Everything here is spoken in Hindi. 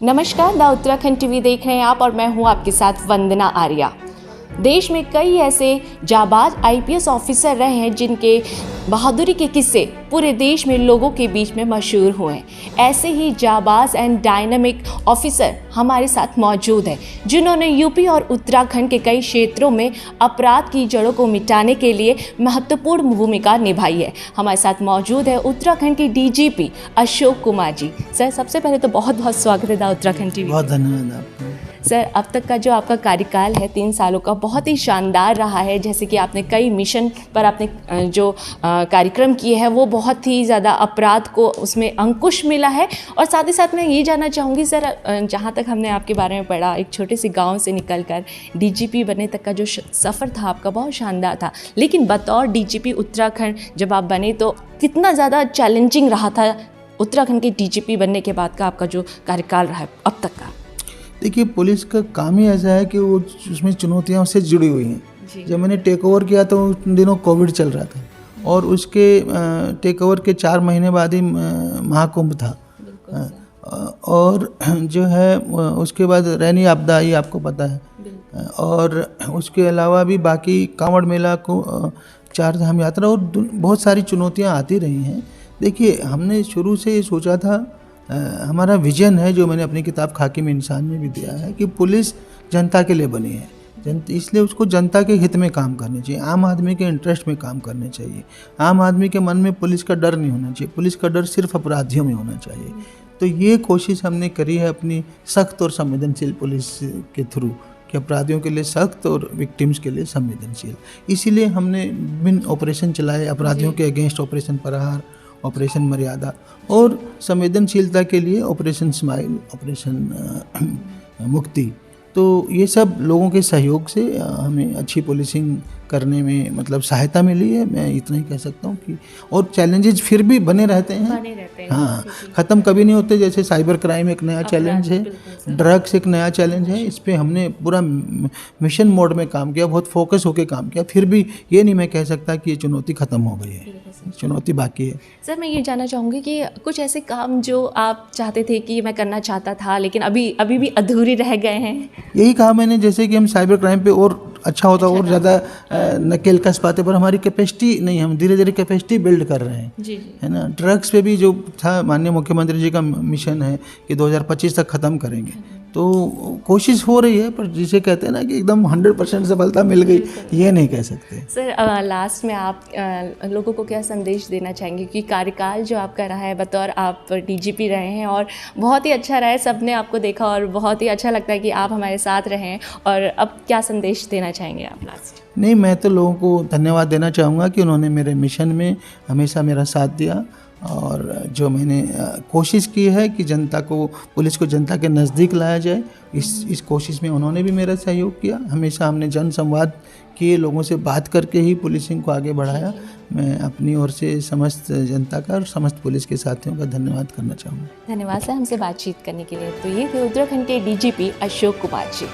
नमस्कार, द उत्तराखंड टीवी देख रहे हैं आप और मैं हूं आपके साथ वंदना आर्या। देश में कई ऐसे जाबाज आईपीएस ऑफिसर रहे हैं जिनके बहादुरी के किस्से पूरे देश में लोगों के बीच में मशहूर हुए हैं। ऐसे ही जाबाज एंड डायनामिक ऑफिसर हमारे साथ मौजूद हैं जिन्होंने यूपी और उत्तराखंड के कई क्षेत्रों में अपराध की जड़ों को मिटाने के लिए महत्वपूर्ण भूमिका निभाई है। हमारे साथ मौजूद है उत्तराखंड के डीजीपी अशोक कुमार जी। सर, सबसे पहले तो बहुत बहुत स्वागत है द उत्तराखंड टीवी। बहुत धन्यवाद आपको। सर, अब तक का जो आपका कार्यकाल है 3 सालों का बहुत ही शानदार रहा है। जैसे कि आपने कई मिशन पर आपने जो कार्यक्रम किए हैं वो बहुत ही ज़्यादा अपराध को उसमें अंकुश मिला है। और साथ ही साथ मैं ये जानना चाहूँगी सर, जहाँ तक हमने आपके बारे में पढ़ा, एक छोटे से गांव से निकलकर डीजीपी बनने तक का जो सफ़र था आपका बहुत शानदार था। लेकिन बतौर डीजीपी उत्तराखंड जब आप बने तो कितना ज़्यादा चैलेंजिंग रहा था उत्तराखंड के डीजीपी बनने के बाद का आपका जो कार्यकाल रहा है अब तक का? देखिए, पुलिस का काम ही ऐसा है कि वो उसमें चुनौतियाँ उससे जुड़ी हुई हैं। जब मैंने टेक ओवर किया तो उन दिनों कोविड चल रहा था और उसके टेक ओवर के 4 महीने बाद ही महाकुंभ था। और जो है उसके बाद रैनी आपदा आई, आपको पता है। और उसके अलावा भी बाकी कांवड़ मेला को 4 धाम यात्रा और बहुत सारी चुनौतियाँ आती रही हैं। देखिए, हमने शुरू से ये सोचा था, हमारा विजन है जो मैंने अपनी किताब खाकी में इंसान में भी दिया है कि पुलिस जनता के लिए बनी है, इसलिए उसको जनता के हित में काम करने चाहिए, आम आदमी के इंटरेस्ट में काम करने चाहिए। आम आदमी के मन में पुलिस का डर नहीं होना चाहिए, पुलिस का डर सिर्फ अपराधियों में होना चाहिए। तो ये कोशिश हमने करी है अपनी सख्त और संवेदनशील पुलिस के थ्रू कि अपराधियों के लिए सख्त और विक्टिम्स के लिए संवेदनशील। इसीलिए हमने विभिन्न ऑपरेशन चलाए, अपराधियों के अगेंस्ट ऑपरेशन प्रहार, ऑपरेशन मर्यादा और संवेदनशीलता के लिए ऑपरेशन स्माइल, ऑपरेशन मुक्ति। तो ये सब लोगों के सहयोग से हमें अच्छी पुलिसिंग करने में मतलब सहायता मिली है। मैं इतना ही कह सकता हूँ कि और चैलेंजेस फिर भी बने रहते हैं। हाँ, ख़त्म कभी नहीं होते। जैसे साइबर क्राइम एक नया चैलेंज है, ड्रग्स एक नया चैलेंज है। इस पे हमने पूरा मिशन मोड में काम किया, बहुत फोकस होकर काम किया। फिर भी ये नहीं मैं कह सकता कि ये चुनौती ख़त्म हो गई है, चुनौती बाकी है। सर, मैं ये जानना चाहूँगी कि कुछ ऐसे काम जो आप चाहते थे कि मैं करना चाहता था लेकिन अभी भी अधूरे रह गए हैं? यही कहा मैंने, जैसे कि हम साइबर क्राइम पे और अच्छा होता और ज़्यादा नकेल कस पाते, पर हमारी कैपेसिटी नहीं, हम धीरे धीरे कैपेसिटी बिल्ड कर रहे हैं। जी। है ना। ड्रग्स पे भी जो था, माननीय मुख्यमंत्री जी का मिशन है कि 2025 तक ख़त्म करेंगे, तो कोशिश हो रही है। पर जिसे कहते हैं ना कि एकदम 100% सफलता मिल गई, ये नहीं कह सकते। सर, लास्ट में आप लोगों को क्या संदेश देना चाहेंगे कि कार्यकाल जो आपका रहा है बतौर आप डीजीपी रहे हैं और बहुत ही अच्छा रहा है, सबने आपको देखा और बहुत ही अच्छा लगता है कि आप हमारे साथ रहे हैं, और अब क्या संदेश देना चाहेंगे आप लास्ट? नहीं, मैं तो लोगों को धन्यवाद देना चाहूँगा कि उन्होंने मेरे मिशन में हमेशा मेरा साथ दिया और जो मैंने कोशिश की है कि जनता को, पुलिस को जनता के नज़दीक लाया जाए, इस कोशिश में उन्होंने भी मेरा सहयोग किया। हमेशा हमने जन संवाद किए, लोगों से बात करके ही पुलिसिंग को आगे बढ़ाया। मैं अपनी ओर से समस्त जनता का और समस्त पुलिस के साथियों का धन्यवाद करना चाहूँगा। धन्यवाद सर, हमसे बातचीत करने के लिए। तो ये थे उत्तराखंड के डीजीपी अशोक कुमार जी।